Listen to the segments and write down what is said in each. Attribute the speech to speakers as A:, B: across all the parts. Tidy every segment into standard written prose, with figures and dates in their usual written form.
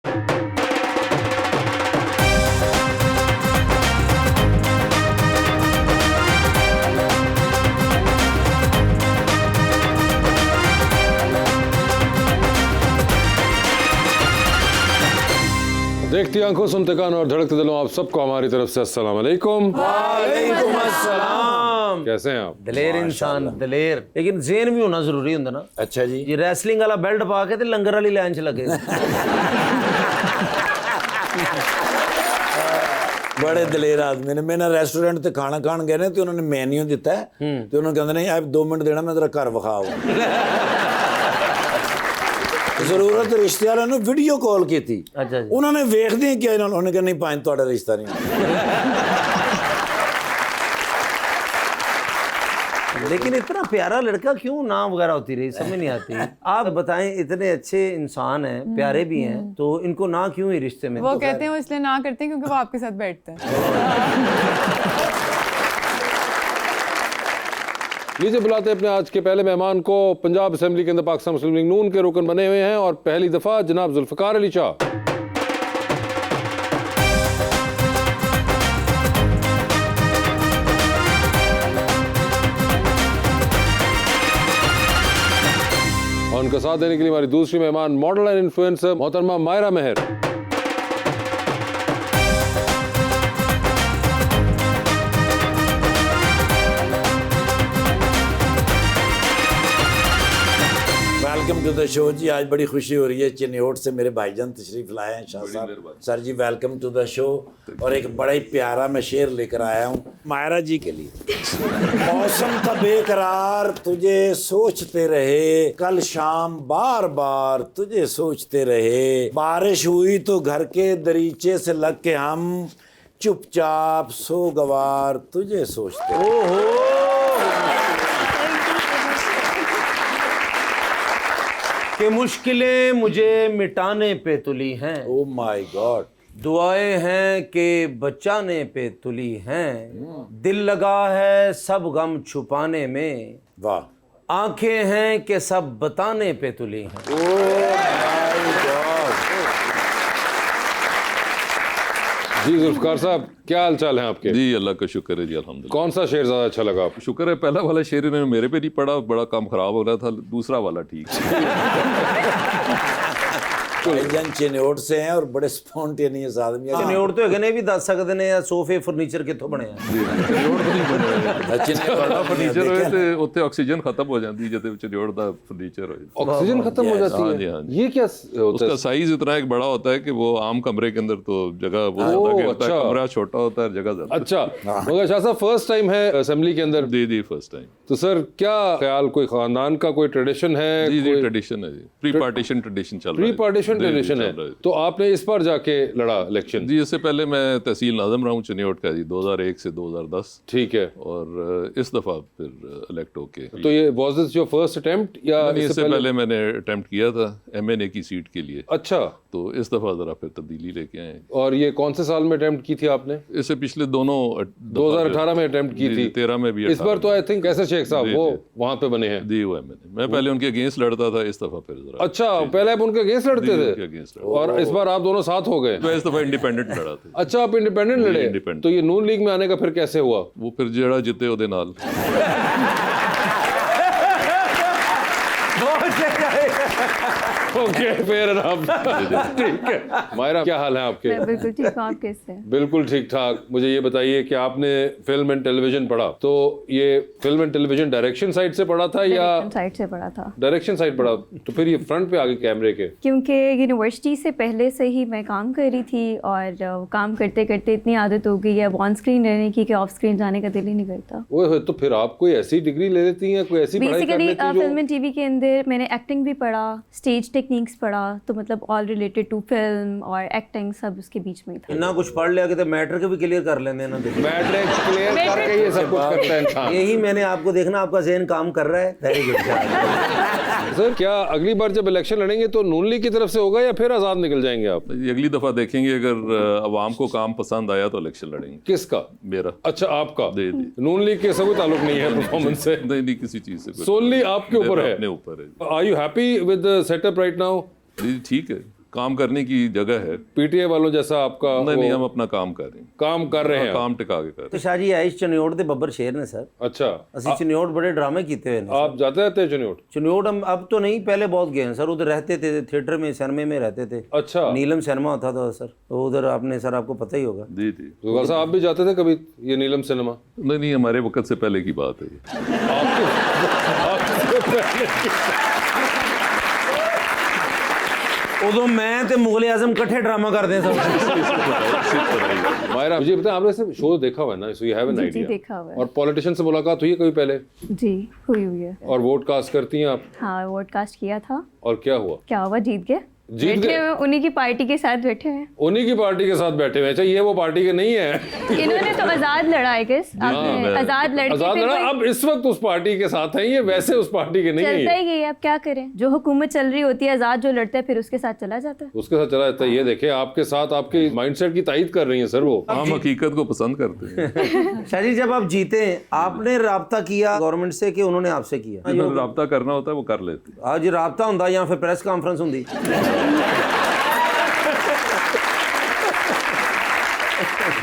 A: देखती आंखों, सुनते कान और धड़कते दिलों, आप सबको हमारी तरफ से अस्सलाम वालेकुम।
B: वालेकुम अस्सलाम।
A: कैसे हैं आप?
B: दलेर इंसान दलेर, लेकिन ज़हन भी होना जरूरी होंदा ना।
C: अच्छा जी,
B: ये रेसलिंग वाला बेल्ट पा के ते लंगर वाली लाइन च लगे।
C: बड़े दलेर आदमी ने। मैं ना रेस्टोरेंट ते खाना खान गए ने ते उन्होंने मेन्यू दिता है ते उन्होंने कहंदे नहीं आप 2 मिनट देना, मैं तेरा घर विखाओ। जरूरत रिश्ते वाले ने वीडियो कॉल की थी।
B: अच्छा जी।
C: उन्होंने वेखदे ही क्या उन्होंने कहा नहीं पांच ਤੁਹਾਡਾ रिश्ता नहीं।
B: लेकिन इतना प्यारा लड़का क्यों नाम वगैरह होती रही, समझ नहीं आती। आप बताएं, इतने अच्छे इंसान हैं, प्यारे भी हैं, तो इनको ना क्यों ही रिश्ते में?
D: वो कहते हैं वो इसलिए ना करते हैं क्योंकि वो आपके साथ बैठते हैं।
A: लीजिए बुलाते हैं अपने आज के पहले मेहमान को। पंजाब असेंबली के अंदर पाकिस्तान मुस्लिम लीग नून के रुकन बने हुए हैं और पहली दफा जनाब जुल्फकार अली शाह। और उनका साथ देने के लिए हमारी दूसरी मेहमान मॉडल एंड इन्फ्लुएंसर मोहतरमा मायरा मेहर।
C: वेलकम टू द शो जी। आज बड़ी खुशी हो रही है, चिन्योट से मेरे भाईजान तशरीफ लाए हैं शाह साहब। Sir ji welcome to the show. और एक बड़ा ही प्यारा मैं शेर लेकर आया हूँ मायरा जी के लिए। मौसम का बेकरार तुझे सोचते रहे, कल शाम बार बार तुझे सोचते रहे, बारिश हुई तो घर के दरीचे से लग के हम चुपचाप सो गवार तुझे सोचते रहे।
B: कि मुश्किलें मुझे मिटाने पे तुली हैं,
C: ओ माय गॉड।
B: दुआएं हैं कि बचाने पे तुली हैं, दिल लगा है सब गम छुपाने में,
C: वाह।
B: आंखें हैं कि सब बताने पे तुली हैं।
C: Oh my God.
A: जी जुल्फकार साहब, क्या हाल चाल है आपके?
E: जी अल्लाह का शुक्र है जी, अल्हम्दुलिल्लाह।
A: कौन सा शेर ज्यादा अच्छा लगा आपको?
E: शुक्र है पहला वाला शेर इन्होंने मेरे पे नहीं पड़ा, बड़ा काम खराब हो रहा था। दूसरा वाला ठीक
C: भाईजान चिन्योट से हैं और बड़े स्पॉन्टेनियस आदमी हैं।
B: चिन्योट तो है भी दस सकते ने, सोफे फर्नीचर कितों बने हैं?
E: फर्नीचर होए ते उत्ते ऑक्सीजन खत्म हो जाती है, जब चिन्योट दा फर्नीचर होए
A: ऑक्सीजन खत्म हो जाती
E: हाँ
A: है।
E: जी, हाँ जी।
A: ये क्या होता है?
E: उसका साइज इतना एक बड़ा होता है कि वो आम कमरे के अंदर तो जगह वो ज्यादा घेरता है, कमरा छोटा होता है, जगह ज्यादा।
A: अच्छा, मगर शाह साहब फर्स्ट टाइम है असेंबली के अंदर?
E: जी फर्स्ट टाइम।
A: तो सर क्या ख्याल, कोई खानदान का कोई ट्रेडिशन है?
E: जी ट्रेडिशन है जी, प्री पार्टीशन ट्रेडिशन चल रहा है।
A: प्री पार्टीशन ट्रेडिशन है, तो आपने इस बार जाके लड़ा इलेक्शन?
E: जी इससे पहले मैं तहसील नाज़िम रहा हूँ चिन्योट का जी, 2001 से 2010।
A: ठीक है।
E: और इस दफा फिर इलेक्ट होके।
A: तो ये was this your first attempt या
E: इससे पहले मैंने अटेम्प्ट किया था MNA की सीट के लिए।
A: अच्छा,
E: तो इस दफा जरा फिर तब्दीली लेके आए।
A: और ये कौन से साल में अटेम्प्ट की थी आपने?
E: इससे पिछले दोनों
A: 2018 में अटेम्प्ट की थी।
E: 13 में भी।
A: इस बार तो आई थिंक कैसे शेख साहब वो वहां पे बने हैं।
E: जी वो MNA, मैं पहले उनके अगेंस्ट लड़ता था, इस दफा फिर जरा।
A: अच्छा, पहले आप उनके अगेंस्ट लड़ते थे
E: अगेंस्ट
A: और इस बार आप दोनों साथ हो गए?
E: तो इस दफा इंडिपेंडेंट लड़ा था।
A: अच्छा, आप इंडिपेंडेंट लड़े?
E: इंडिपेंडेंट।
A: तो ये नून लीग में आने का फिर कैसे हुआ?
E: वो फिर जेड़ा जिते ओदे नाल।
A: Okay, fair enough. ठीक है। मायरा, क्या हाल है आपके?
D: मैं बिल्कुल ठीक हूँ, आप कैसे हैं?
A: बिल्कुल ठीक ठाक। मुझे ये बताइए कि आपने फिल्म एंड टेलीविजन पढ़ा, तो ये film and television direction side से पढ़ा था या?
D: साइड से पढ़ा था।
A: डायरेक्शन साइड पढ़ा, तो फिर ये फ्रंट पे आगे कैमरे के?
D: क्योंकि यूनिवर्सिटी से पहले से ही मैं काम कर रही थी और काम करते करते इतनी आदत हो गई है अब ऑन स्क्रीन रहने की कि ऑफ स्क्रीन जाने का दिल ही नहीं करता।
A: ओए, तो फिर आप कोई ऐसी डिग्री ले लेती हैं, कोई ऐसी पढ़ाई कर लेती हैं?
D: फिल्म एंड टीवी के अंदर मैंने एक्टिंग भी पढ़ा, स्टेज टेक्निक्स पढ़ा, तो मतलब ऑल रिलेटेड टू फिल्म और एक्टिंग सब उसके बीच में ही था।
B: इतना कुछ पढ़ लिया कि तो मैटर के भी क्लियर कर लेंगे ना।
A: मैट्रिक क्लियर करके ये सब कुछ करता है इंसान।
B: यही मैंने आपको देखना, आपका ज़हन काम कर रहा है। Very good.
A: सर क्या अगली बार जब इलेक्शन लड़ेंगे तो नून लीग की तरफ से होगा या फिर आजाद निकल जाएंगे आप?
E: अगली दफा देखेंगे, अगर अवाम को काम पसंद आया तो इलेक्शन लड़ेंगे।
A: किसका?
E: मेरा।
A: अच्छा, आपका?
E: जी।
A: नून लीग के से कोई ताल्लुक नहीं है परफॉर्मेंस से?
E: नहीं किसी चीज से,
A: सोनली आपके ऊपर है।
E: अपने ऊपर है।
A: Are you happy with the setup right now?
E: जी ठीक है। काम करने की जगह है।
A: पीटीए वालों जैसा आपका
E: नहीं, हम अपना काम कर रहे हैं,
A: काम कर रहे हैं।
E: काम टिका के कर रहे
B: तो शाह जी आइश चनियोट दे बब्बर शेर ने सर,
A: अच्छा,
B: ਅਸੀਂ ਚਨਿਓਟ बड़े ड्रामे किए हुए हैं।
A: आप जाते रहते हैं चुनियोट?
B: चनियोट हम अब तो नहीं, पहले बहुत गए हैं सर, उधर रहते थे, थिएटर में सिनेमा में रहते थे।
A: अच्छा,
B: नीलम सिनेमा होता था सर, तो उधर आपने सर आपको पता ही होगा।
E: जी।
A: तो वैसा आप भी जाते थे कभी ये नीलम सिनेमा?
E: नहीं, हमारे वक्त से पहले की बात है ये।
A: आपके पहले
B: उदो मैं ते मुगल आजम इकट्ठे ड्रामा करते हैं सब।
A: मायरा मुझे बताएं, आपने सिर्फ शो देखा हुआ है ना, सो यू हैव एन
D: जी
A: आइडिया।
D: देखा हुआ है।
A: और पॉलिटिशियन से मुलाकात हुई है कभी पहले?
D: जी हुई है।
A: और वोट कास्ट करती हैं आप?
D: हाँ वोट कास्ट किया था।
A: और क्या हुआ?
D: क्या हुआ, जीत गए।
A: जीत
D: बैठे
A: गए?
D: हुए उन्हीं की पार्टी के साथ बैठे हैं।
A: उन्हीं की पार्टी के साथ बैठे हुए हैं। अच्छा, ये वो पार्टी के नहीं है।
D: इन्होंने तो आजाद लड़ा है, किस आपने आजाद लड़के
A: आजाद
D: फिर
A: लड़ा,
D: कोई-
A: अब इस वक्त उस पार्टी के साथ हैं ये, वैसे उस पार्टी के नहीं
D: चलता
A: है।
D: ही गई है, अब क्या करें, जो हुकूमत चल रही होती है आजाद जो लड़ता है फिर उसके साथ चला जाता है।
A: उसके साथ चला जाता है। ये देखे आपके साथ आपके माइंडसेट की तायद कर रही है सर वो।
E: हम हकीकत को पसंद करते हैं।
B: शाह जी जब आप जीते आपने राब्ता किया गवर्नमेंट से कि उन्होंने आपसे किया?
E: जो राब्ता करना होता है वो कर लेते हैं।
B: आज राब्ता होंदा या फिर प्रेस कॉन्फ्रेंस होंदी?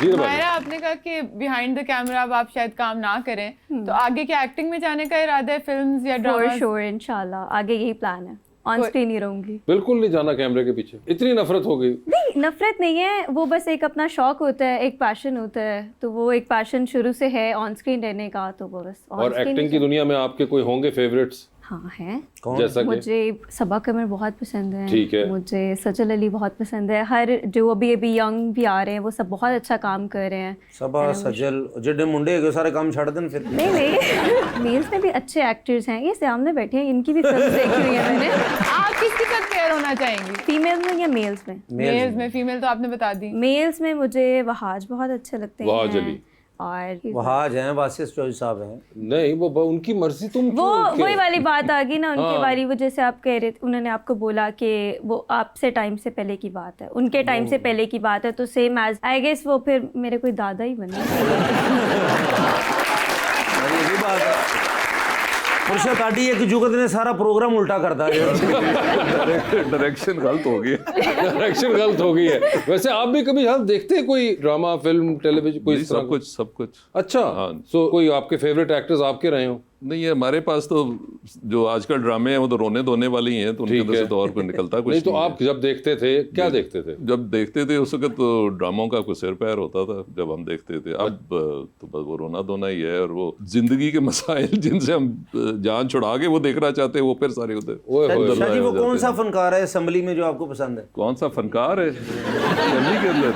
F: मायरा, आपने कहा कि बिहाइंड द कैमरा अब आप शायद काम ना करें, तो आगे क्या एक्टिंग में जाने का इरादा है, फिल्म्स या
D: फॉर
F: ड्रामा?
D: श्योर इंशाल्लाह आगे यही प्लान है, ऑन स्क्रीन ही रहूंगी।
A: बिल्कुल नहीं जाना कैमरे के पीछे। इतनी नफरत हो गई?
D: नहीं नफरत नहीं है, वो बस एक अपना शौक होता है, एक पैशन होता है, तो वो एक पैशन शुरू से है ऑन स्क्रीन रहने का, तो वो बस
A: और एक्टिंग की दुनिया में आपके कोई होंगे फेवरेट्स?
D: हाँ है।
A: जैसा कि?
D: मुझे सबा कमर बहुत पसंद है।
A: ठीक है।
D: मुझे सजल अली बहुत पसंद है। हर जो अभी यंग भी आ रहे हैं वो सब बहुत अच्छा काम कर रहे हैं।
B: सबा सजल जिड्डे मुंडे है सारे काम छड़ देन फिर।
D: नहीं मेल्स में भी अच्छे एक्टर्स हैं, ये सामने बैठे हैं, इनकी भी फिल्म देखी हुई है मैंने।
F: आप किसके साथ पेयर होना चाहेंगी?
D: फीमेल में या मेल्स में?
F: मेल्स में। फीमेल तो आपने बता दी।
D: मेल्स में मुझे वहाज बहुत अच्छे लगते हैं।
A: वहाज अली।
D: और
B: वहाज हैं, वासिस चौधरी साहब हैं।
A: नहीं वो उनकी मर्जी, तुम
D: वो वही वाली बात आ गई ना उनके वाली, वो जैसे आप कह रहे थे, उन्होंने आपको बोला कि वो आपसे टाइम से पहले की बात है, उनके टाइम से पहले की बात है, तो सेम एज आई गेस वो फिर मेरे कोई दादा ही बने।
B: यही बात है। पुरुषा काटी एक जुगत ने सारा प्रोग्राम उल्टा कर दिया।
E: डायरेक्शन गलत हो गई।
A: डायरेक्शन गलत हो गई है। वैसे आप भी कभी हम देखते हैं कोई ड्रामा फिल्म टेलीविजन कोई इस तरह का?
E: सब कुछ।
A: अच्छा, सो कोई आपके फेवरेट एक्टर्स आपके रहे हो?
E: नहीं है हमारे पास तो जो आजकल ड्रामे हैं वो तो रोने धोने वाली हैं, तो उनके अंदर से तो और कोई निकलता कुछ
A: नहीं। तो
E: है।
A: आप जब देखते थे क्या देखते थे?
E: जब देखते थे उस वक्त तो ड्रामों का कोई सिर पैर होता था जब हम देखते थे। अब तो बस वो रोना धोना ही है, और वो जिंदगी के मसाइल जिनसे हम जान छुड़ा के वो देखना चाहते हैं वो फिर सारे होते हैं।
B: शाह जी वो कौन सा फनकार है असेंबली में जो आपको पसंद है?
E: कौन सा फनकार है असेंबली के अंदर?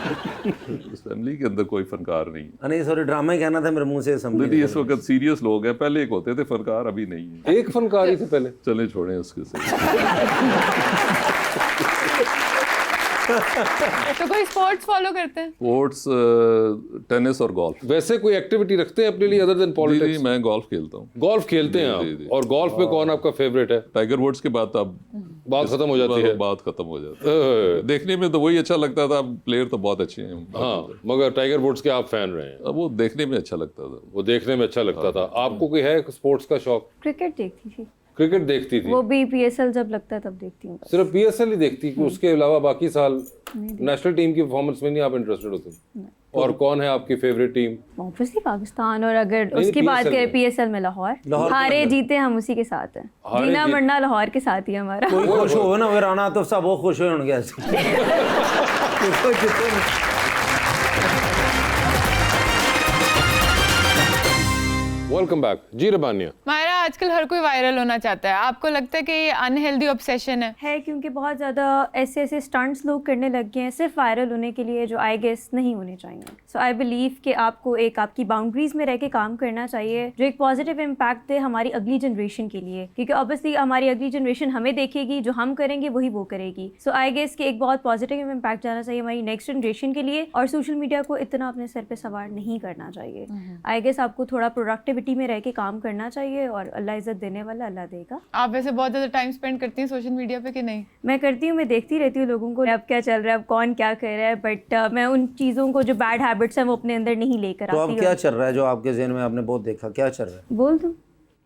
E: असेंबली के अंदर कोई फनकार नहीं है।
B: नहीं सॉरी, ड्रामा ही कहना था मेरे मुंह से असेंबली।
E: नहीं, इस वक्त सीरियस लोग हैं, पहले एक होते थे फनकार, अभी नहीं है।
A: एक फनकार ही थे पहले।
E: चले छोड़ें उसके से।
F: तो कोई स्पोर्ट्स फॉलो करते हैं?
E: स्पोर्ट्स, टेनिस और गोल्फ।
A: वैसे कोई एक्टिविटी रखते हैं अपने लिए अदर देन पॉलिटिक्स?
E: मैं गोल्फ खेलता हूँ।
A: गोल्फ खेलते हैं आप? और गोल्फ में कौन आपका फेवरेट है?
E: टाइगर वुड्स के बाद अब
A: बात खत्म हो जाती है।
E: बात खत्म हो जाती है। देखने में तो वही अच्छा लगता था, प्लेयर तो बहुत अच्छे हैं।
A: हाँ, मगर टाइगर वुड्स के आप फैन रहे हैं?
E: अब वो देखने में अच्छा लगता था।
A: वो देखने में अच्छा लगता था। आपको कोई है स्पोर्ट्स का शौक?
D: क्रिकेट देखती थी।
A: क्रिकेट देखती थी?
D: वो भी पीएसएल जब लगता है तब देखती हूँ।
A: सिर्फ पीएसएल ही देखती कि उसके अलावा बाकी साल नेशनल टीम की परफॉर्मेंस में नहीं आप इंटरेस्टेड होते? और कौन है आपकी फेवरेट टीम?
D: ऑब्वियसली पाकिस्तान, और अगर
A: नहीं,
D: उसकी बात
A: PSL
D: करें
A: में।
D: पीएसएल में लाहौर। हारे जीते हम उसी के साथ हैं,
A: हारे
D: जीना
A: जीत-
D: मरना लाहौर के साथ ही है हमारा।
B: कोई खुश हो ना, राना तो सब बहुत खुश होंगे ऐसे।
A: वेलकम बैक जी रबानिया।
F: मायरा, आजकल हर कोई वायरल होना चाहता है, आपको लगता है कि ये अनहेल्दी ऑब्सेशन है?
D: क्योंकि बहुत ज़्यादा ऐसे स्टंट्स लोग करने लग गए हैं सिर्फ वायरल होने के लिए, जो आई गेस नहीं होने चाहिए। सो आई बिलीव कि आपको एक आपकी बाउंड्रीज में रह के काम करना चाहिए जो एक पॉजिटिव इम्पैक्ट दे हमारी अगली जनरेशन के लिए, क्योंकि ऑब्वियसली हमारी अगली जनरेशन हमें देखेगी, जो हम करेंगे वही वो करेगी। सो आई गेस कि एक बहुत पॉजिटिव इम्पैक्ट जाना चाहिए हमारी नेक्स्ट जनरेशन के लिए, और सोशल मीडिया को इतना अपने सर पे सवार नहीं करना चाहिए। आई गेस आपको थोड़ा प्रोडक्टिविटी में रह के काम करना चाहिए, और अल्लाह इज्जत देने वाला अल्लाह देगा।
F: आप वैसे बहुत ज़्यादा टाइम स्पेंड करती हैं सोशल मीडिया पे कि नहीं?
D: मैं करती हूँ, मैं देखती रहती हूँ लोगों को अब क्या चल रहा है, अब कौन क्या कर रहा है, बट मैं उन चीज़ों को जो बैड हैबिट्स हैं वो अपने अंदर नहीं लेकर
B: तो
D: आती
B: अब क्या चल रहा है जो आपके ज़हन में आपने बहुत देखा, क्या चल रहा है?
D: बोल दूँ?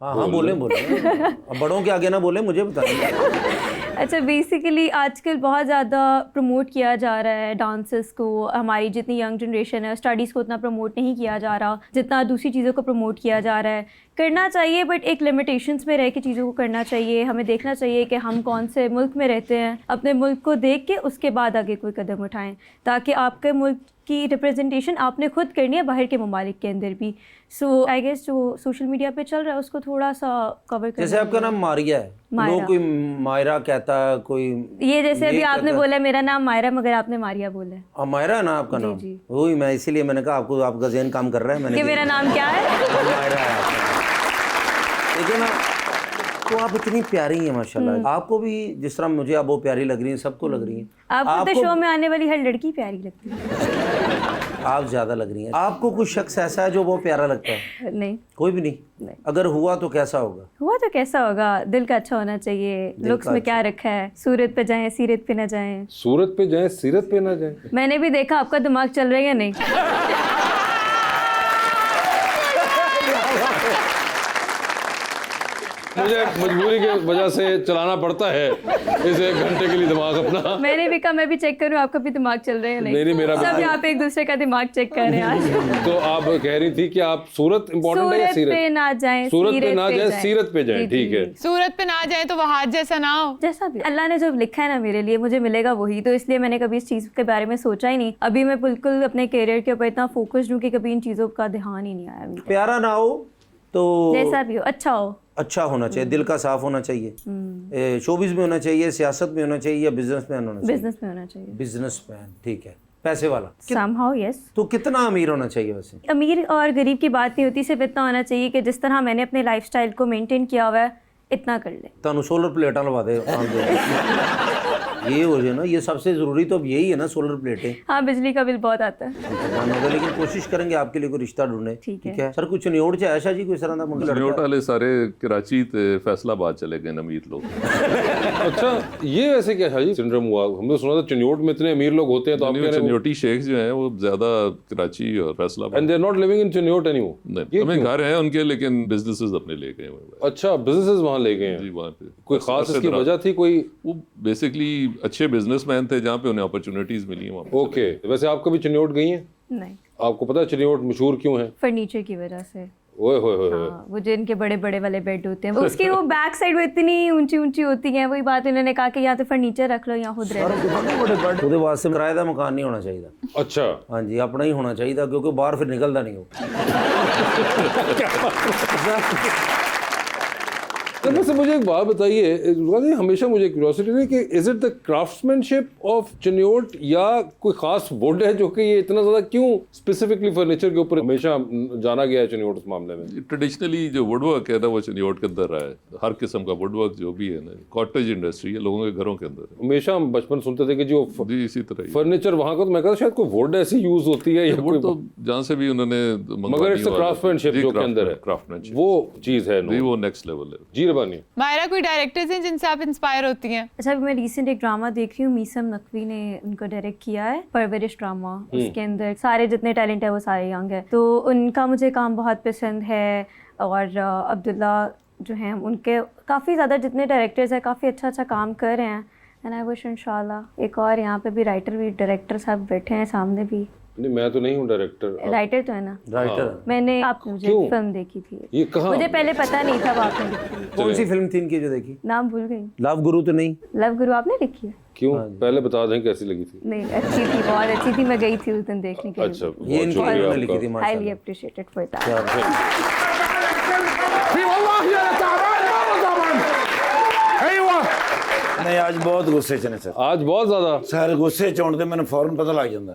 B: हाँ हाँ बोले। अब बड़ों के आगे ना बोले, मुझे बताइए।
D: अच्छा, बेसिकली आजकल बहुत ज़्यादा प्रमोट किया जा रहा है डांसेस को, हमारी जितनी यंग जनरेशन है स्टडीज़ को उतना प्रमोट नहीं किया जा रहा जितना दूसरी चीज़ों को प्रमोट किया जा रहा है। करना चाहिए बट एक लिमिटेशंस में रह के चीज़ों को करना चाहिए। हमें देखना चाहिए कि हम कौन से मुल्क में रहते हैं, अपने मुल्क को देख के उसके बाद आगे कोई कदम उठाएं, ताकि आपके मुल्क की रिप्रेजेंटेशन आपने खुद करनी है बाहर के ममालिक के अंदर भी। सो आई गेस जो सोशल मीडिया पे चल रहा है उसको थोड़ा सा कवर करना।
B: जैसे आपका नाम मारिया है, लोग कोई मायरा कहता है, कोई
D: ये जैसे अभी आपने बोला मेरा नाम मायरा मगर आपने मारिया बोला है।
B: हाँ, मायरा है ना आपका नाम? वही मैं इसीलिए मैंने कहा आपको, आपका ज़हन काम कर रहा है। मैंने
D: कि मेरा नाम क्या है?
B: मायरा है आपका नाम। ठीक है ना? तो आप इतनी प्यारी हैं माशाल्लाह। आपको भी जिस तरह मुझे अब वो प्यारी लग रही हैं, सबको लग रही हैं।
D: आपको तो शो में आने वाली हर लड़की प्यारी लगती है।
B: आप ज़्यादा लग रही हैं। आपको कुछ शख्स ऐसा है जो वो प्यारा लगता है?
D: नहीं,
B: कोई भी नहीं। अगर हुआ तो कैसा होगा?
D: हुआ तो कैसा होगा, दिल का अच्छा होना चाहिए। लुक्स में क्या रखा है, सूरत पे जाएं सीरत पे ना जाएं।
A: सूरत पे जाएं सीरत पे ना जाएं।
D: मैंने भी देखा आपका दिमाग चल रहा है या नहीं।
A: मुझे मजबूरी की वजह से चलाना पड़ता है इस 1 घंटे के लिए दिमाग अपना।
D: मैंने भी कहा मैं भी चेक करूं आपका भी दिमाग चल रहा है या नहीं।
A: नहीं, मेरा
D: सब यहाँ पे एक दूसरे का दिमाग चेक कर रहे हैं आज।
A: तो आप कह रही थी कि आप सूरत इम्पोर्टेंट है या
D: सूरत
A: सीरत?
D: पे ना जाएं,
A: सूरत पे ना जाएं, सीरत पे जाएं। ठीक है,
F: सूरत पे ना जाए तो वहां जैसा ना हो।
D: जैसा भी अल्लाह ने जो लिखा है ना मेरे लिए मुझे मिलेगा वही, तो इसलिए मैंने कभी इस चीज़ के बारे में सोचा ही नहीं। अभी मैं बिल्कुल अपने करियर के ऊपर इतना फोकस्ड हूँ कि कभी इन चीज़ों का ध्यान ही नहीं आया अभी।
B: प्यारा ना हो तो
D: जैसा भी हो अच्छा हो,
B: अच्छा होना चाहिए, दिल का साफ होना चाहिए। शोबिज में होना चाहिए, सियासत में होना चाहिए, या बिजनेसमैन होना चाहिए?
D: बिजनेस में होना चाहिए।
B: बिजनेसमैन, ठीक है, पैसे वाला।
D: Somehow, yes।
B: तो कितना अमीर होना चाहिए वैसे?
D: अमीर और गरीब की बात नहीं होती, सिर्फ इतना होना चाहिए कि जिस तरह मैंने अपने लाइफस्टाइल को मेंटेन किया हुआ है इतना कर ले।
B: ਤੁਹਾਨੂੰ सोलर प्लेटा लगा दे ये हो जाए ना, ये सबसे जरूरी तो अब यही है ना, सोलर प्लेटें।
D: हाँ, बिजली का बिल बहुत आता है।
B: होगा, लेकिन कोशिश करेंगे आपके लिए कोई रिश्ता ढूंढे।
D: ठीक है।
B: सर कुछ नियोड़ च ऐसा जी कोई तरह का मुंडा
E: चनियोट वाले सारे कराची ते फैसलाबाद चले गए अमीर लोग।
A: अच्छा, ये वैसे क्या है जी सिंड्रोम हुआ? हमने सुना था चनियोट में इतने अमीर लोग होते हैं, तो आप कह रहे हैं
E: चनियोटी शेख जो हैं वो ज्यादा कराची और Faisalabad.
A: And they are not living in Chiniot anymore.
E: नहीं, हमें घर हैं उनके, लेकिन बिजनेसेस अपने ले गए हैं।
A: अच्छा, बिजनेसेस वहाँ ले गए हैं
E: जी, वहाँ पे
A: कोई खास इसकी वजह थी? कोई
E: वो बेसिकली अच्छे बिजनेसमैन थे जहाँ पे उन्हें अपॉर्चुनिटीज मिली हैं वहाँ पे।
A: ओके, वैसे आप कभी चनियोट गई हैं?
D: नहीं,
A: आपको पता है चनियोट मशहूर क्यों है?
D: फर्नीचर की वजह से।
A: ओए होए होए।
D: हाँ, वो जिनके बड़े बड़े वाले बेड होते हैं उसकी वो बैक साइड वो इतनी ऊंची ऊंची होती हैं। वही बात इन्होंने कहा कि यहाँ तो फर्नीचर रख लो, यहाँ खुद रह लो।
B: बड़े बड़े ਉਹਦੇ ਵਾਸਤੇ ਕਿਰਾਏ ਦਾ ਮਕਾਨ ਨਹੀਂ ਹੋਣਾ ਚਾਹੀਦਾ।
A: अच्छा,
B: हाँ जी, अपना ही होना चाहिए क्योंकि बाहर फिर निकलता नहीं हो।
A: तो वैसे मुझे एक बात बताइए, हमेशा मुझे क्यूरियोसिटी थी कि is it the craftsmanship of Chiniot या कोई खास वुड है जो कि ये इतना ज्यादा क्यों स्पेसिफिकली फर्नीचर के ऊपर हमेशा जाना गया है चनियोट इस मामले में?
E: ट्रेडिशनली जो वुड वर्क है ना वो चनियोट के अंदर रहा है। हर किस्म का वुड वर्क जो भी है ना, कॉटेज इंडस्ट्री है लोगों के घरों के अंदर।
A: हमेशा हम बचपन सुनते थे कि जो
E: जी इसी तरह ही
A: फर्नीचर वहाँ का, तो मैं कहता शायद कोई वुड ऐसी यूज होती है या
E: वुड तो जहाँ से भी उन्होंने
A: मगर इट्स क्राफ्ट्समैनशिप जो के अंदर है,
E: क्राफ्टमैनशिप
A: वो चीज है।
E: जी वो नेक्स्ट लेवल है।
A: जी रबानी,
F: मायरा कोई डायरेक्टर्स हैं जिनसे आप इंस्पायर होती हैं?
D: अच्छा, अभी मैं रिसेंट एक ड्रामा देख रही हूँ, मीसम नकवी ने उनको डायरेक्ट किया है, परवरिश ड्रामा। उसके अंदर सारे जितने टैलेंट है वो सारे यंग है, तो उनका मुझे काम बहुत पसंद है। और अब्दुल्ला जो हैं उनके काफ़ी ज़्यादा जितने डायरेक्टर्स हैं काफ़ी अच्छा अच्छा काम कर रहे हैं। एंड आई विश इंशाल्लाह एक और यहाँ पे भी राइटर भी डायरेक्टर साहब बैठे हैं सामने भी।
A: नहीं मैं तो नहीं हूँ डायरेक्टर।
D: राइटर तो है ना?
B: राइटर
D: मैंने आपने मुझे
A: क्यों?
D: फिल्म देखी थी,
A: ये कहाँ?
D: मुझे पहले पता नहीं था वो आपने लिखी थी।
B: कौन सी फिल्म थी इनकी जो देखी?
D: नाम भूल गई।
B: लव गुरु तो नहीं?
D: लव गुरु आपने लिखी है?
A: क्यों? पहले बता दें कैसी लगी थी।
D: नहीं, अच्छी थी, बहुत अच्छी थी, मैं गई थी उस दिन देखने के लिए।
A: अच्छा,
B: ये
A: बहुत
B: इनकी
A: शुक्रिया
B: फिल्म लिखी थी
A: आपका।
B: माशाल्लाह।
D: Highly appreciated for that.
C: नहीं आज बहुत गुस्से च ने सर।
A: आज बहुत ज्यादा
C: सर गुस्से च होण ते मैंने फौरन पता लग जांदा।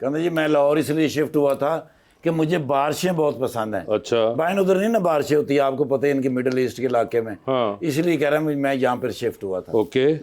C: कहते जी मैं लाहौर इसलिए शिफ्ट हुआ था कि मुझे बारिशें बहुत पसंद हैं।
A: अच्छा,
C: बाइन उधर नहीं ना बारिशें होती है, आपको पता है इनके मिडिल ईस्ट के इलाके में।
A: हाँ।
C: इसलिए कह रहा हूँ मैं यहाँ पर शिफ्ट हुआ था।
A: ओके।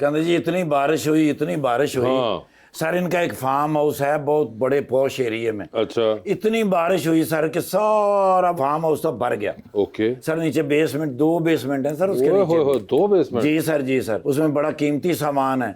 C: कहते जी इतनी बारिश हुई
A: हाँ।
C: सर इनका एक फार्म हाउस है बहुत बड़े पॉश एरिया में।
A: अच्छा,
C: इतनी बारिश हुई सर कि सारा फार्म हाउस तो भर गया।
A: ओके।
C: सर नीचे बेसमेंट, 2 बेसमेंट है सर उसके
A: ओए
C: नीचे।
A: होए होए, 2 बेसमेंट?
C: जी सर, जी सर, उसमें बड़ा कीमती सामान है।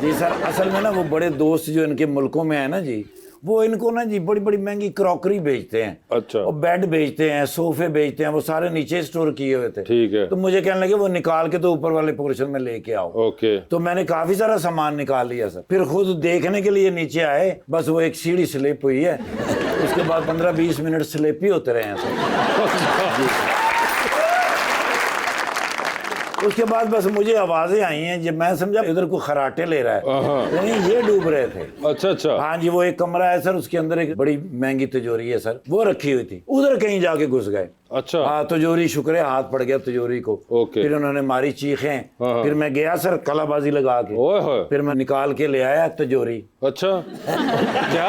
C: जी सर, असल में ना वो बड़े दोस्त जो इनके मुल्कों में है ना जी, वो इनको ना जी बड़ी बड़ी महंगी क्रॉकरी बेचते हैं।
A: अच्छा।
C: और बेड बेचते हैं, सोफे बेचते हैं, वो सारे नीचे स्टोर किए हुए थे।
A: ठीक है।
C: तो मुझे कहने लगे वो निकाल के तो ऊपर वाले पोर्शन में लेके आओ।
A: ओके।
C: तो मैंने काफी सारा सामान निकाल लिया सर। फिर खुद देखने के लिए नीचे आए, बस वो एक सीढ़ी स्लिप हुई है, उसके बाद 15-20 मिनट स्लिप ही होते रहे हैं सर। उसके बाद बस मुझे आवाजें आई हैं, जब मैं समझा इधर को खराटे ले रहा है, नहीं ये डूब रहे थे।
A: अच्छा अच्छा।
C: हाँ जी, वो एक कमरा है सर, उसके अंदर एक बड़ी महंगी तिजोरी है सर, वो रखी हुई थी, उधर कहीं जाके घुस गए।
A: अच्छा।
C: हाँ, तिजोरी शुक्र है हाथ पड़ गया तिजोरी को।
A: ओके।
C: फिर उन्होंने मारी चीखें।
A: हाँ।
C: फिर मैं गया सर कलाबाजी लगा के,
A: ओए होए।
C: फिर मैं निकाल के ले आया तिजोरी।
A: अच्छा। क्या?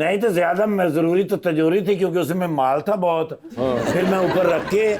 C: नहीं तो ज्यादा मैं जरूरी तो तिजोरी थी क्योंकि उसमें माल था बहुत। फिर मैं ऊपर रख के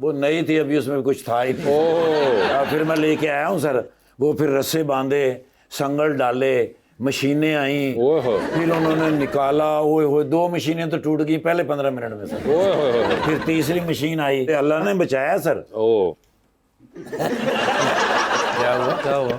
C: वो नहीं थी अभी, उसमें कुछ था ही नहीं। फिर मैं लेके आया हूँ सर, वो फिर रस्से बांधे, संगल डाले, मशीनें आई,
A: ओए होए।
C: फिर उन्होंने निकाला। ओए होए, 2 मशीनें तो टूट गई पहले 15 मिनट में सर।
A: ओए होए होए।
C: फिर तीसरी मशीन आई, अल्लाह ने बचाया सर।
A: ओ।
C: क्या हुआ? क्या हुआ?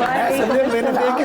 C: मैंने देख के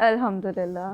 D: अल्हम्दुलिल्लाह।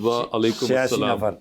E: वालेकुम
C: 86
E: अस्सलाम।
C: नफर।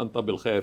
E: अंत बिलखैर।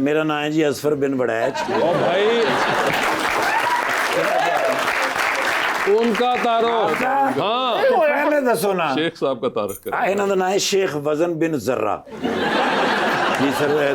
C: मेरा नाम है जी असफर बिन बड़ैच।
A: ओ भाई, उनका तारुफ। हाँ,
C: तो पहले दसो ना।
E: शेख साहब का तारक कर।
C: इन्हों का नाम है शेख वजन बिन जर्रा। जी सर,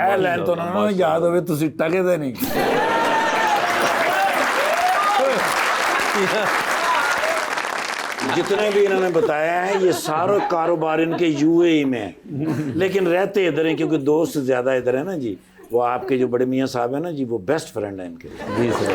C: ए लैन तो ना याद होवे तुसी टके दे नहीं। जितने भी इन्होंने बताया है ये सारा कारोबार इनके यूएई में है, लेकिन रहते इधर हैं क्योंकि दोस्त ज्यादा इधर है ना जी। वो आपके जो बड़े मियाँ साहब है ना जी, वो बेस्ट फ्रेंड है इनके। जी सर।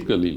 E: कलील।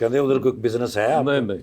C: कहते उधर कोई बिजनेस है आप?
E: नहीं नहीं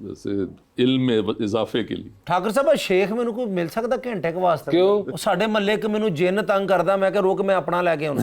E: जैसे इल्म में इजाफे के लिए।
B: ਠਾਕਰ ਸਾਹਿਬ ਸ਼ੇਖ ਮੈਨੂੰ ਕੋਈ ਮਿਲ ਸਕਦਾ ਘੰਟੇ ਕੁ ਵਾਸਤੇ?
A: क्यों?
B: ਉਹ ਸਾਡੇ ਮਹੱਲੇ ਕਿ ਮੈਨੂੰ ਜਿੰਨ ਤੰਗ ਕਰਦਾ, ਮੈਂ ਕਿ ਰੁਕ ਮੈਂ ਆਪਣਾ ਲੈ ਕੇ ਆਉਣਾ।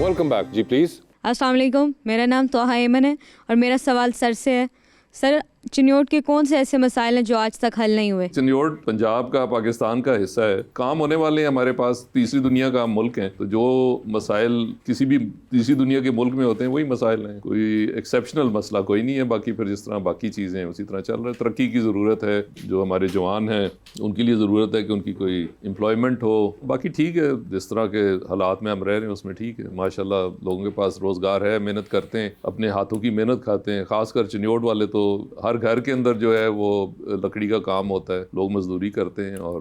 A: वेलकम बैक जी प्लीज।
G: अस्सलाम वालेकुम, मेरा नाम तोहा ऐमन है और मेरा सवाल सर से है। सर, चिन्योट के कौन से ऐसे मसाइल हैं जो आज तक हल नहीं हुए?
E: चिन्योट पंजाब का, पाकिस्तान का हिस्सा है। काम होने वाले हैं, हमारे पास तीसरी दुनिया का मुल्क है, तो जो मसाइल किसी भी तीसरी दुनिया के मुल्क में होते हैं वही मसाइल हैं। कोई एक्सेप्शनल मसला कोई नहीं है। बाकी फिर जिस तरह बाकी चीज़ें हैं उसी तरह चल रहा है। तरक्की की ज़रूरत है, जो हमारे जवान हैं उनके लिए ज़रूरत है कि उनकी कोई एम्प्लॉयमेंट हो। बाकी ठीक है, जिस तरह के हालात में हम रह रहे हैं उसमें ठीक है। माशाल्लाह लोगों के पास रोज़गार है, मेहनत करते हैं, अपने हाथों की मेहनत खाते हैं। ख़ासकर चिन्योट वाले तो हर घर के अंदर जो है वो लकड़ी का काम होता है, लोग मजदूरी करते हैं और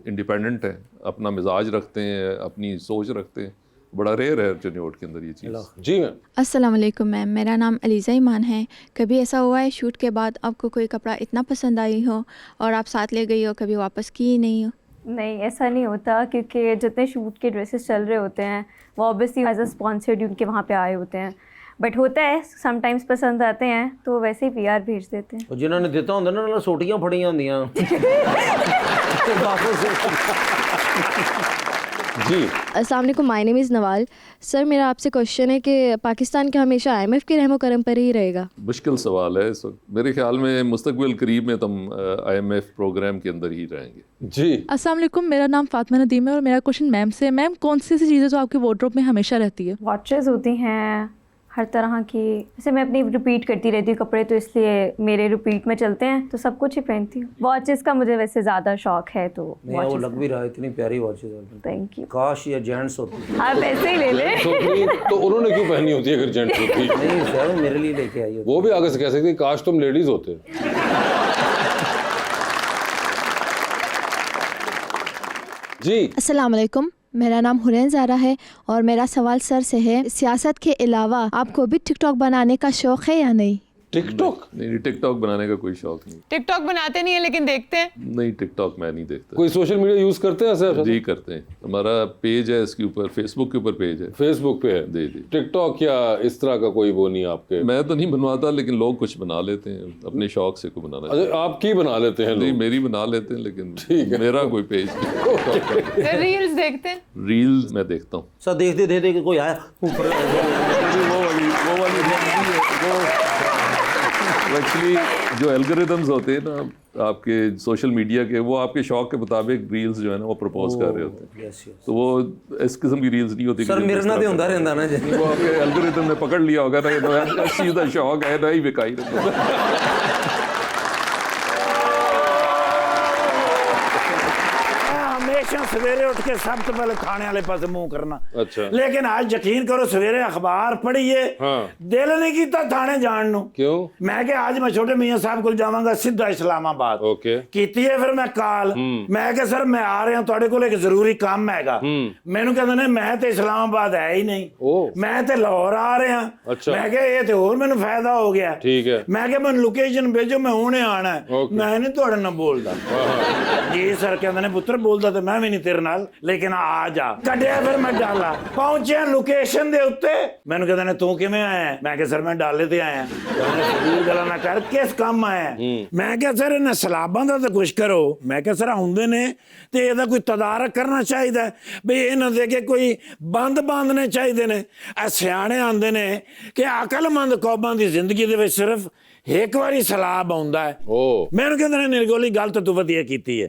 E: इंडिपेंडेंट हैं, अपना मिजाज रखते हैं, अपनी सोच रखते हैं। बड़ा रेयर है चिन्योट के अंदर ये चीज़।
A: जी मैम।
H: अस्सलाम वालेकुम मैम, मेरा नाम अलीज़ा ईमान है। कभी ऐसा हुआ है शूट के बाद आपको कोई कपड़ा इतना पसंद आई हो और आप साथ ले गई हो, कभी वापस की ही नहीं हो?
D: नहीं, ऐसा नहीं होता क्योंकि जितने शूट के ड्रेसेस चल रहे होते हैं वो ऑब्वियसली एज अ स्पॉन्सर्ड उनके वहाँ पे आए होते हैं, बट होता है समटाइम्स पसंद आते हैं तो वैसे ही पीआर भेज देते हैं।
B: ਉਹ ਜਿਨ੍ਹਾਂ ਨੇ ਦਿੱਤਾ ਹੁੰਦਾ ਨਾ ਉਹਨਾਂ ਸੋਟੀਆਂ ਫੜੀਆਂ ਹੁੰਦੀਆਂ।
A: जी
H: अस्सलाम वालेकुम, my name is Nawal. Sir, मेरा आपसे क्वेश्चन है कि पाकिस्तान क्या हमेशा IMF के रहमो करम पर ही रहेगा?
E: मुश्किल सवाल है इस वक्त। मेरे ख्याल में मुस्तकबिल करीब में तुम IMF प्रोग्राम के अंदर ही रहेंगे।
A: जी।
I: अस्सलाम वालेकुम, मेरा नाम फातिमा नदीम है और मेरा क्वेश्चन मैम से है। मैम, कौन सी ऐसी चीज़ें जो आपके वार्डरोब में हमेशा रहती है?
D: वॉचेस होती हैं, हर तरह की, जैसे मैं अपनी रिपीट करती रहती हूँ कपड़े, तो इसलिए मेरे रिपीट में चलते हैं, तो सब कुछ ही पहनती हूँ। वॉचेस का मुझे वैसे ज़्यादा शौक है, तो
B: नहीं वो लग भी रहा है, इतनी प्यारी वॉचेस है।
D: Thank you.
B: काश ये जेंट्स होती।
D: आप ऐसे ही ले लें।
A: तो उन्होंने क्यों पहनी होती है अगर जेंट्स होती?
B: नहीं सर, मेरे लिए लेके आई होती।
A: वो भी आगे से कह सकते काश तुम लेडीज होते। जी
H: अस्सलाम वालेकुम, मेरा नाम हुरैन ज़ारा है और मेरा सवाल सर से है, सियासत के अलावा आपको भी टिकटॉक बनाने का शौक़ है या नहीं?
A: टिकटॉक?
E: नहीं, टिकटॉक बनाने का कोई शौक नहीं।
F: टिकटॉक बनाते नहीं है लेकिन देखते हैं।
E: नहीं, टिकटॉक मैं नहीं देखता।
A: कोई सोशल मीडिया यूज करते हैं सर?
E: जी करते हैं, हमारा पेज है इसके ऊपर, फेसबुक के ऊपर पेज है।
A: फेसबुक पे है?
E: जी जी।
A: टिकटॉक या इस तरह का कोई वो नहीं आपके?
E: मैं तो नहीं बनवाता, लेकिन लोग कुछ बना लेते हैं अपने शौक से, को बनाना।
A: अच्छा, आपकी बना लेते हैं
E: नहीं,
A: लोग?
E: मेरी बना लेते हैं, लेकिन
A: ठीक है।
E: मेरा कोई पेज नहीं।
F: सर रील्स देखते हैं?
E: रील्स मैं देखता हूँ।
B: सर देखते देखते कोई आया ऊपर
E: वो वाली एक्चुअली जो एल्गोरिदम्स होते हैं ना आपके सोशल मीडिया के, वो आपके शौक के मुताबिक रील्स जो है ना वो प्रपोज कर रहे होते हैं। तो वो इस किस्म की रील्स नहीं होती।
B: सर मेरे ना होता रहता ना,
E: वो आपके एल्गोरिदम ने पकड़ लिया होगा ना, सीधा शौक है ना ही बिकाई
C: हमेशा सवेरे उठ के सब तो पहले खाने वाले पास मुंह करना।
A: अच्छा।
C: लेकिन आज यकीन करो सवेरे अखबार पढ़िए,
A: हाँ।
C: दिल नहीं कीता थाने जान नू।
A: क्यों?
C: मैं कि आज मैं छोटे मियां साहब को जावांगा सीधा इस्लामाबाद।
A: ओके।
C: कीती है फिर मैं काल, मैं कि सर मैं आ रहा तुहाडे कोल एक जरूरी काम हैगा। मैनू कहंदे ने मैं ते इस्लामाबाद है ही नहीं, मैं ते लाहौर आ रहा।
A: अच्छा।
C: मैं कि ये ते होर मैनू फायदा हो गया।
A: ठीक है।
C: मैं कि मैनू लोकेशन भेजो, मैं हुणे आना है। मैं नहीं तुहाडे नाल बोलदा। जी सर कहंदे ने पुत्र बोलदा ते मैं भी नहीं तेरे नाल, लेकिन आ जा। कढ़िया फिर मैं डाला, पहुंचे लोकेशन दे उत्ते, मैनू कहंदे ने तू किवें आया? मैं कि सर मैं डाले ते आया। कहंदे गल्लां ना कर, किस काम आया? मैं क्या सर इन्हें सलाबां दा ते कुछ करो। मैं क्या सर आउंदे ने ते एदा कोई तदारक करना चाहिदा है भी इन्हां दे के कोई बंद बांधने चाहिदे ने। सियाणे आंदे ने कि अकलमंद कौमां दी जिंदगी दे विच सिर्फ एक बारी सलाब आउंदा है। मैनू कहंदे ने निर्गोली गल तो तू वधिया कीती है,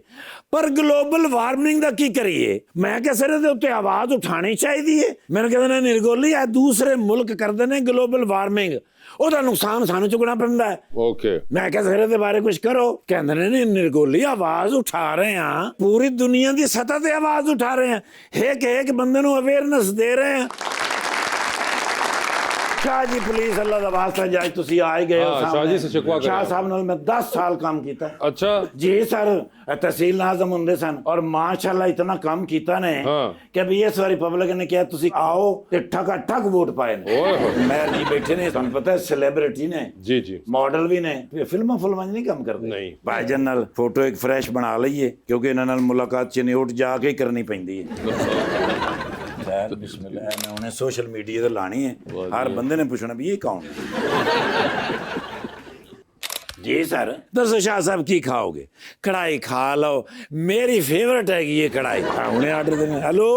C: पर ग्लोबल वार्मिंग दा की करिए? मैं क्या सर इहदे उत्ते आवाज उठानी चाहिदी है। मैनू कहंदे ने निर्गोली आ दूसरे मुल्क करदे ने ग्लोबल वार्मिंग, ਉਹਦਾ ਨੁਕਸਾਨ ਸਾਨੂੰ ਚੁਗਣਾ ਪੈਂਦਾ ਹੈ। ਓਕੇ। ਮੈਂ ਕਿਹਾ ਸਰ ਇਹਦੇ ਬਾਰੇ ਕੁਝ ਕਰੋ। ਕਹਿੰਦੇ ਨੇ ਨਿਰਗੋਲੀ ਆਵਾਜ਼ ਉਠਾ ਰਹੇ ਹਾਂ, ਪੂਰੀ ਦੁਨੀਆ ਦੀ ਸਤਹ ਤੇ ਆਵਾਜ਼ ਉਠਾ ਰਹੇ ਹਾਂ, ਇੱਕ ਬੰਦੇ ਨੂੰ ਅਵੇਅਰਨੈਸ ਦੇ ਰਹੇ ਹਾਂ। शाह जी पुलिस अल्लाह दा वास्ता जाए तुसी आ ही गए हो।
A: शाह जी से शिकवा
C: शाह साहब नाल मैं 10 साल काम कीता।
A: अच्छा
C: जी सर, तहसील नाज़म हुंदे सन और माशाअल्लाह इतना काम कीता ने कि भी इस बारी पब्लिक ने कहा तुसी आओ ते ठका ठक वोट पाए ने। मेयर जी बैठे ने, तुहानू पता है सेलिब्रिटी ने, जी जी मॉडल भी ने, फिल्मां नहीं काम करते। नहीं भाईजान नाल फोटो एक फ्रेश बना लईए क्योंकि इन्हां नाल मुलाकात चिन्योट जाके ही करनी पैंदी है। बिस्मिल्लाह, मैं उन्हें सोशल मीडिया ते लानी है, हर बंदे ने पूछना भी ये कौन है। जी सर दसो शाह साहब की खाओगे? कढ़ाई खा लो, मेरी फेवरेट है ये कढ़ाई। उन्हें ऑर्डर देना, हेलो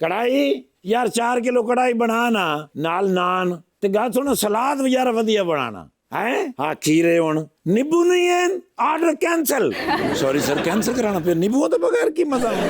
C: कढ़ाई यार 4 किलो कढ़ाई बनाना नाल नान ते गा सुनो सलाद वगैरह वधिया बनाना है। हाँ खीरे हुण नींबू नहीं है, order cancel. Sorry sir cancel कराना फिर नींबू तो बगैर की मजा है।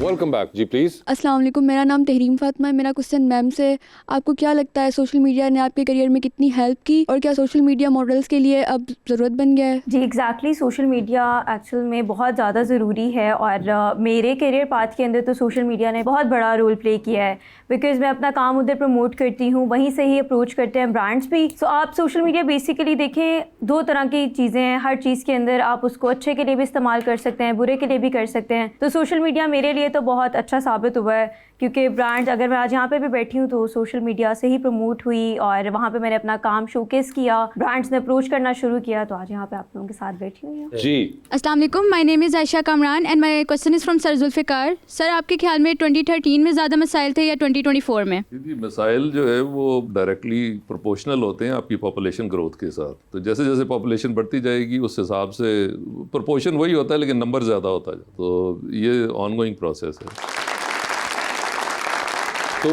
A: वेलकम बैक जी प्लीज़।
I: अस्सलाम वालेकुम, मेरा नाम तहरीम फातिमा है। मेरा क्वेश्चन मैम से, आपको क्या लगता है सोशल मीडिया ने आपके करियर में कितनी हेल्प की और क्या सोशल मीडिया मॉडल्स के लिए अब ज़रूरत बन गया है?
D: जी एग्जैक्टली, सोशल मीडिया एक्चुअल में बहुत ज़्यादा ज़रूरी है और मेरे करियर पाथ के अंदर तो सोशल मीडिया ने बहुत बड़ा रोल प्ले किया है, बिकॉज मैं अपना काम उधर प्रमोट करती हूँ, वहीं से ही अप्रोच करते हैं ब्रांड्स भी। सो आप सोशल मीडिया बेसिकली देखें, 2 तरह की चीज़ें हैं, हर चीज़ के अंदर आप उसको अच्छे के लिए भी इस्तेमाल कर सकते हैं, बुरे के लिए भी कर सकते हैं। तो सोशल मीडिया मेरे लिए तो बहुत अच्छा साबित हुआ है, क्योंकि ब्रांड्स, अगर मैं आज यहाँ पे भी बैठी हूँ तो सोशल मीडिया से ही प्रमोट हुई और वहाँ पे मैंने अपना काम शोकेस किया, ब्रांड्स ने अप्रोच करना शुरू किया, तो आज यहाँ पे आप लोगों के साथ बैठी हुई हूँ।
A: जी
G: अस्सलाम वालेकुम, my name is Ayesha Kamran and my question is from sir Zulfiqar. सर आपके ख्याल में 2013 में ज़्यादा मसाइल थे या 2024 में?
E: क्योंकि मसाइल जो है वो डायरेक्टली प्रोपोर्शनल होते हैं आपकी पॉपुलेशन ग्रोथ के साथ। तो जैसे जैसे पॉपुलेशन बढ़ती जाएगी उस हिसाब से प्रोपोर्शन वही होता है, लेकिन नंबर ज़्यादा होता है। तो ये ऑनगोइंग प्रोसेस है।
A: तो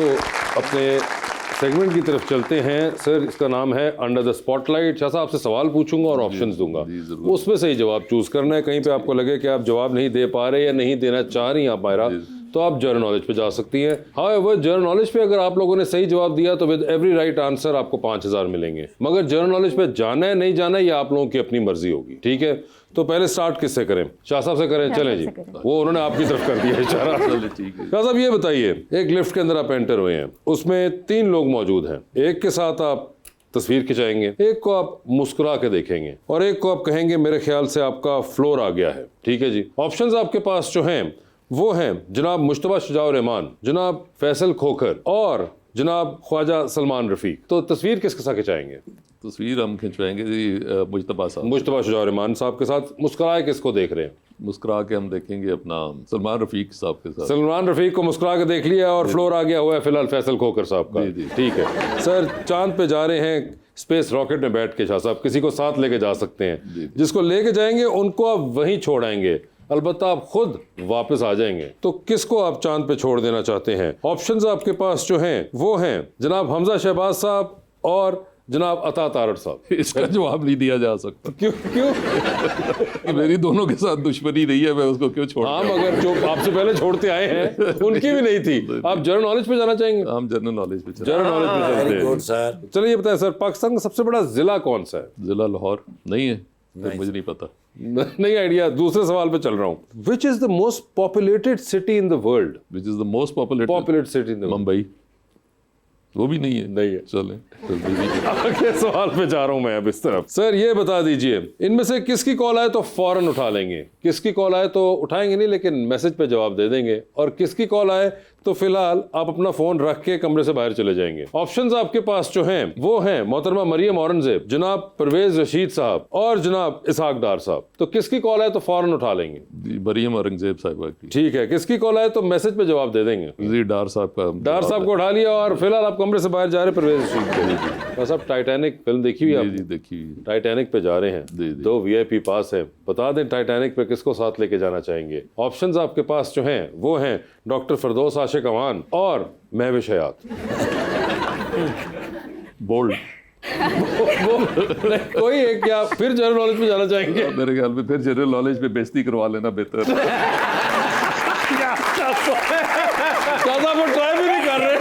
A: अपने सेगमेंट की तरफ चलते हैं सर। इसका नाम है अंडर द स्पॉटलाइट। शाह साहब आपसे सवाल पूछूंगा और ऑप्शंस दूंगा, उसमें से ही जवाब चूज करना है। कहीं पे आपको लगे कि आप जवाब नहीं दे पा रहे या नहीं देना चाह रही आप मायरा, तो आप जनरल नॉलेज पे जा सकती हैं। हाउएवर जनरल नॉलेज पे अगर आप लोगों ने सही जवाब दिया तो विद एवरी राइट आंसर आपको 5000 मिलेंगे। मगर जनरल नॉलेज पे जाना है नहीं जाना है ये आप लोगों की अपनी मर्जी होगी, ठीक है। तो पहले स्टार्ट किससे करें? शाह साहब से करें? चलें जी, वो उन्होंने आपकी तरफ कर दिया इशारा। शाह साहब ये बताइए, एक लिफ्ट के अंदर आप एंटर हुए हैं, उसमें 3 लोग मौजूद हैं। एक के साथ आप तस्वीर खिंचाएंगे, एक को आप मुस्कुरा के देखेंगे और एक को आप कहेंगे मेरे ख्याल से आपका फ्लोर आ गया है, ठीक है जी। ऑप्शंस आपके पास जो हैं वो हैं जनाब मुश्तबा शुजाउर रहमान, जनाब फैसल खोखर और जनाब ख्वाजा सलमान रफीक। तो तस्वीर किसके साथ खिंचाएंगे?
E: तस्वीर हम खिंचवाएंगे जी मुश्तबा साहब,
A: मुश्तबा शुजाउर रहमान साहब के साथ। मुस्कुराए किसको देख रहे हैं?
E: मुस्कुरा के हम देखेंगे अपना सलमान रफीक साहब के साथ।
A: सलमान रफीक को मुस्कुरा के देख लिया और फ्लोर आ गया हुआ है फिलहाल फैसल खोखर साहब का, ठीक है। सर चांद पे जा रहे हैं स्पेस रॉकेट में बैठ के शाह साहब, किसी को साथ लेके जा सकते हैं, जिसको लेके जाएंगे उनको आप वहीं छोड़ाएंगे, अलबत्ता आप खुद वापस आ जाएंगे। तो किसको आप चांद पे छोड़ देना चाहते हैं? ऑप्शंस आपके पास जो हैं वो हैं जनाब हमजा शहबाज साहब और जनाब अता तारड़ साहब।
E: इसका जवाब नहीं दिया जा सकता।
A: क्यों?
E: मेरी दोनों के साथ दुश्मनी रही है, मैं उसको क्यों छोड़?
A: हाँ मगर जो आपसे पहले छोड़ते आए हैं उनकी भी नहीं थी। आप जनरल नॉलेज पे जाना चाहेंगे?
E: हम जनरल नॉलेज पे
A: जनरल नॉलेज पे चलते हैं।
C: Good sir.
A: चलिए ये बताएं सर, पाकिस्तान का सबसे बड़ा जिला कौन सा है?
E: जिला लाहौर नहीं है, मुझे नहीं पता,
A: नहीं आइडिया। दूसरे सवाल पे चल रहा हूँ। Which is the most populated city in the world?
E: Which is the most populated
A: city in the
E: Mumbai, वो भी नहीं है।
A: नहीं है।
E: चलें
A: आगे सवाल पे जा रहा हूं मैं अब इस तरफ। सर ये बता दीजिए, इनमें से किसकी कॉल आए तो फौरन उठा लेंगे, किसकी कॉल आए तो उठाएंगे नहीं लेकिन मैसेज पे जवाब दे देंगे, और किसकी कॉल आए तो फिलहाल आप अपना फोन रख के कमरे से बाहर चले जाएंगे। ऑप्शंस आपके पास जो हैं वो हैं मोहतरमा मरियम औरंगजेब, जनाब परवेज रशीद साहब और जनाब इसहाक डार साहब। तो किसकी कॉल आए तो फौरन उठा लेंगे?
E: मरियम औरंगजेब साहिबा की।
A: ठीक है। किसकी कॉल आए तो मैसेज पे जवाब दे देंगे?
E: जी डार साहब का।
A: डार साहब को उठा लिया और फिलहाल आप कमरे से बाहर जा रहे परवेज रशीद के। बस अब टाइटैनिक फिल्म देखी हुई आपने?
E: जी देखी हुई।
A: टाइटैनिक पे जा रहे हैं, 2 VIP पास है। बता दें टाइटैनिक पे किसको साथ लेके जाना चाहेंगे? ऑप्शंस आपके पास जो हैं वो हैं डॉक्टर फरदौस आशिक अवान और महविश हयात।
E: बोल्ड
A: कोई एक, क्या फिर जनरल नॉलेज पे जाना चाहेंगे?
E: मेरे ख्याल में फिर जनरल नॉलेज पे बेइज्जती करवा लेना बेहतर।
A: वो ट्राई भी नहीं कर रहे,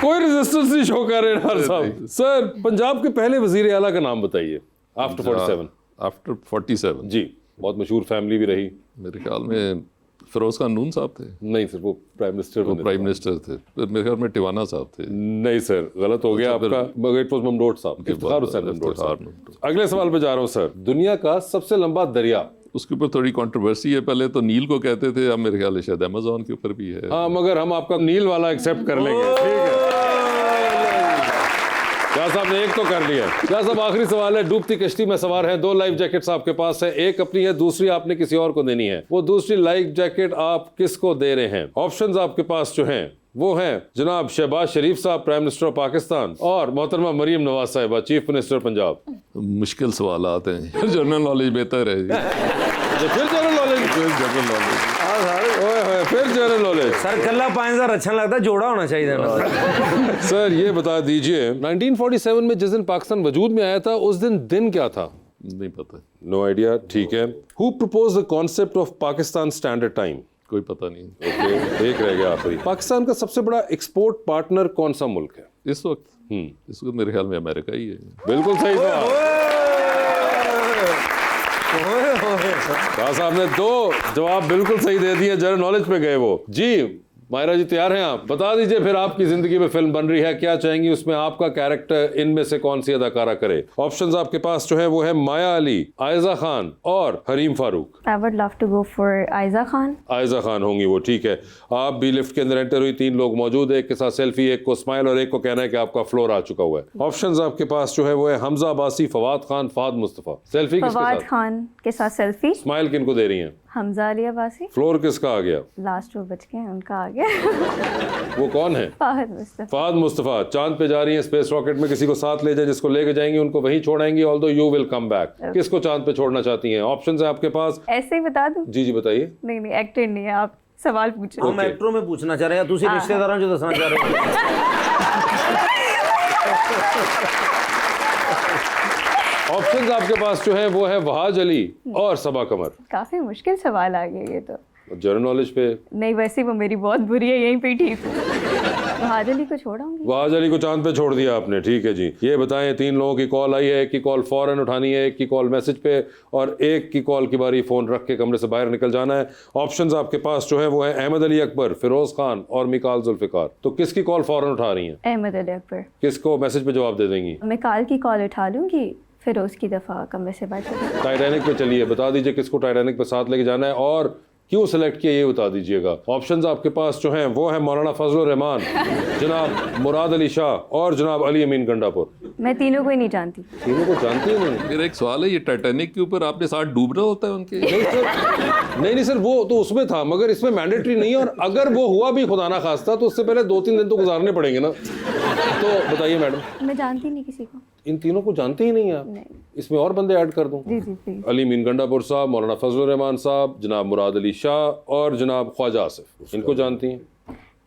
A: कोई रेजिस्टेंस नहीं शो कर रहे डार साहब। सर पंजाब के पहले वजीर आला का नाम बताइए आफ्टर 47।
E: आफ्टर 47
A: जी, बहुत मशहूर फैमिली भी रही।
E: मेरे ख्याल में फिरोज खान नून साहब थे।
A: नहीं सर, वो प्राइम मिनिस्टर
E: थे। मेरे ख्याल में टिवाना साहब थे।
A: नहीं सर, गलत हो गया आपका, मगर इट वाज ममडोट साहब, इफ्तिखार हुसैन ममडोट साहब। अगले सवाल पे जा रहा हूँ सर। दुनिया का सबसे लंबा दरिया?
E: उसके ऊपर थोड़ी कंट्रोवर्सी है। पहले तो नील को कहते थे, अब मेरे ख्याल से शायद अमेज़न के ऊपर भी है।
A: हाँ मगर हम आपका नील वाला एक्सेप्ट कर लेंगे, ठीक है। क्या साहब ने एक तो कर लिया। क्या साहब आखिरी सवाल है। डूबती कश्ती में सवार हैं, 2 लाइफ जैकेट्स आपके पास है, एक अपनी है, दूसरी आपने किसी और को देनी है। वो दूसरी लाइफ जैकेट आप किसको दे रहे हैं? ऑप्शंस आपके पास जो हैं वो हैं जनाब शहबाज शरीफ साहब प्राइम मिनिस्टर ऑफ पाकिस्तान और मोहतरमा मरियम नवाज साहिबा चीफ मिनिस्टर पंजाब।
E: मुश्किल सवाल आते हैं, जनरल नॉलेज बेहतर है।
A: फिर जनरल नॉलेज, फिर जनरल नॉलेज।
B: सर कल्ला 5000 अच्छा लगता है, जोड़ा होना चाहिए ना।
A: सर ये बता दीजिए 1947 में जिस दिन पाकिस्तान वजूद में आया था उस दिन क्या था?
E: नहीं पता।
A: नो आइडिया, ठीक है। Who propose the concept of Pakistan standard time?
E: कोई पता नहीं।
A: ओके, एक रह गया आखिरी। पाकिस्तान का सबसे बड़ा एक्सपोर्ट पार्टनर कौन सा मुल्क है
E: इस वक्त? इस वक्त मेरे ख्याल में अमेरिका ही है।
A: बिल्कुल सही जवाब। साहब ने 2 जवाब बिल्कुल सही दे दिए, जनरल नॉलेज पे गए वो। जी मायरा जी तैयार हैं आप? बता दीजिए फिर आपकी जिंदगी में फिल्म बन रही है, क्या चाहेंगी उसमें आपका कैरेक्टर इनमें से कौन सी अदाकारा करे? ऑप्शंस आपके पास जो है वो है माया अली, आयजा खान और Hareem Farooq.
D: I would love to go for Aiza Khan.
A: Aiza Khan होंगी वो, ठीक है। आप भी लिफ्ट के अंदर एंटर हुई, 3 लोग मौजूद है, एक के साथ सेल्फी, एक को स्माइल और एक को कहना है कि आपका फ्लोर आ चुका हुआ है। ऑप्शंस आपके पास जो है वो है हमजा अब्बासी, फवाद खान, फहद मुस्तफा। सेल्फी किसके
D: फवाद
A: साथ?
D: खान के साथ सेल्फी।
A: स्माइल किनको दे रही हैं?
D: हमजा अली अब्बासी।
A: फ्लोर किसका आ गया?
D: लास्ट 2 बच गए हैं, उनका आ गया।
A: वो कौन है?
D: फहद मुस्तफा।
A: फहद मुस्तफा चांद पे जा रही है स्पेस रॉकेट में, किसी को साथ ले जाए, जिसको लेके जाएंगी उनको वहीं छोड़ाएंगी, although you will come back. किसको चांद पे छोड़ना चाहती हैं? ऑप्शंस है आपके पास।
D: ऐसे ही बता दूं?
A: जी जी बताइए।
D: नहीं एक्टर नहीं है, आप सवाल पूछो।
B: हम एक्टरों में पूछना चाह रहे हैं, दूसरे रिश्तेदारों जो दसना चाह रहे हैं।
A: ऑप्शंस आपके पास जो है वो है वहाज अली और सबा कमर।
D: काफ़ी मुश्किल सवाल आ गया ये तो।
A: जनरल नॉलेज पे
D: नहीं, वैसे वो मेरी बहुत बुरी है, यहीं पे ठीक हूँ। वहाज अली को छोड़ाऊंगी।
A: वहाज अली को चांद पे छोड़ दिया आपने, ठीक है जी। ये बताएं, 3 लोगों की कॉल आई है, एक की कॉल फौरन उठानी है, एक की कॉल मैसेज पे और एक की कॉल की बारी फ़ोन रख के कमरे से बाहर निकल जाना है। ऑप्शंस आपके पास जो है वो है अहमद अली अकबर, फिरोज खान और मिकाल जुल्फिकार। तो किसकी कॉल फौरन उठा रही हैं?
D: अहमद अली अकबर।
A: किसको मैसेज पे जवाब दे देंगी?
D: मैं काल की कॉल उठा लूंगी, फिर उसकी दफ़ा कमरे से बाहर।
A: टाइटैनिक पे चलिए, बता दीजिए किसको टाइटैनिक पे साथ लेके जाना है और क्यों सिलेक्ट किया ये बता दीजिएगा। ऑप्शंस आपके पास जो हैं वो है मौलाना फजलुर रहमान, जनाब मुराद अली शाह और जनाब अली अमीन गंडापुर।
D: मैं तीनों को ही नहीं जानती।
A: तीनों को जानती ही नहीं?
E: मेरा एक सवाल है, ये टाइटैनिक के ऊपर आपने साथ डूबना होता है उनके?
A: नहीं सर, नहीं सर, वो तो उसमें था मगर इसमें मैंडेटरी नहीं है, और अगर वो हुआ भी खुदा ना खास्ता तो उससे पहले 2-3 दिन तो गुजारने पड़ेंगे ना। तो बताइए मैडम।
D: मैं जानती नहीं किसी को।
A: इन तीनों को जानते ही नहीं आप?
D: नहीं।
A: इसमें और बंदे ऐड कर दूं?
D: जी जी प्लीज।
A: अली मीन गंडापुर साहब, मौलाना फजलुर रहमान साहब, जनाब मुराद अली शाह और जनाब ख्वाजा आसिफ। इनको जानती हैं?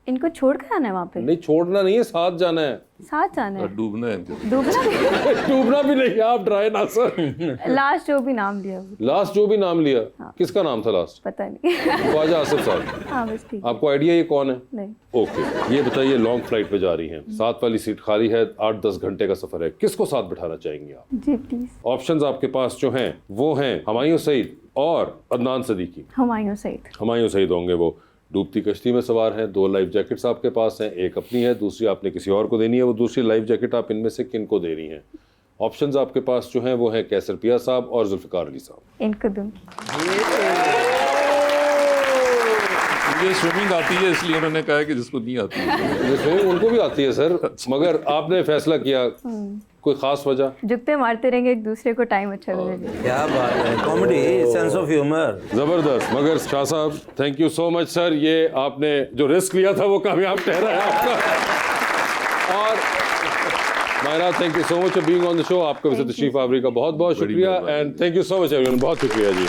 D: इनको छोड़ कर आना है वहाँ पे?
A: नहीं, छोड़ना नहीं है, साथ जाना है।
D: साथ जाना है?
E: डूबना है इनको।
D: डूबना
A: डूबना भी नहीं, आप ड्राई ना सर।
D: लास्ट जो भी नाम लिया वो।
A: लास्ट जो भी नाम लिया? किसका नाम था लास्ट?
D: पता नहीं।
A: ख्वाजा आसिफ साहब।
D: हाँ बस ठीक।
A: आपको आइडिया ये कौन है?
D: नहीं।
A: ओके, ये बताइए, लॉन्ग फ्लाइट पे जा रही हैं, साथ वाली सीट खाली है, 8-10 घंटे का सफर है, किसको साथ बिठाना चाहेंगे आप?
D: जी प्लीज।
A: ऑप्शंस आपके पास जो हैं वो हैं हुमायूं सईद और अदनान सदीकी।
D: हुमायूं सईद।
A: हुमायूं सईद होंगे वो। डूबती कश्ती में सवार हैं, 2 लाइफ जैकेट्स आपके पास हैं, एक अपनी है, दूसरी आपने किसी और को देनी है। वो दूसरी लाइफ जैकेट आप इनमें से किन को दे रही हैं? ऑप्शंस आपके पास जो हैं वो है कैसर पिया साहब और जुल्फिकार अली साहब।
D: इनको दूंगी।
E: मुझे स्विमिंग आती है इसलिए उन्होंने कहा है कि जिसको नहीं आती है।
A: स्विमिंग उनको भी आती है सर, मगर आपने फैसला किया, कोई खास वजह?
D: जुगते मारते रहेंगे एक दूसरे को, टाइम अच्छा लगेगा।
B: क्या बात है, कॉमेडी, सेंस ऑफ ह्यूमर,
A: जबरदस्त। मगर शाह साहब, thank you so much sir, ये आपने जो रिस्क लिया था वो कामयाब ठहरा है आपका। और Myra, thank you so much for being on the show. आपका वैसे तशरीफ आवरी का बहुत बहुत शुक्रिया and thank you so much everyone, बहुत शुक्रिया जी।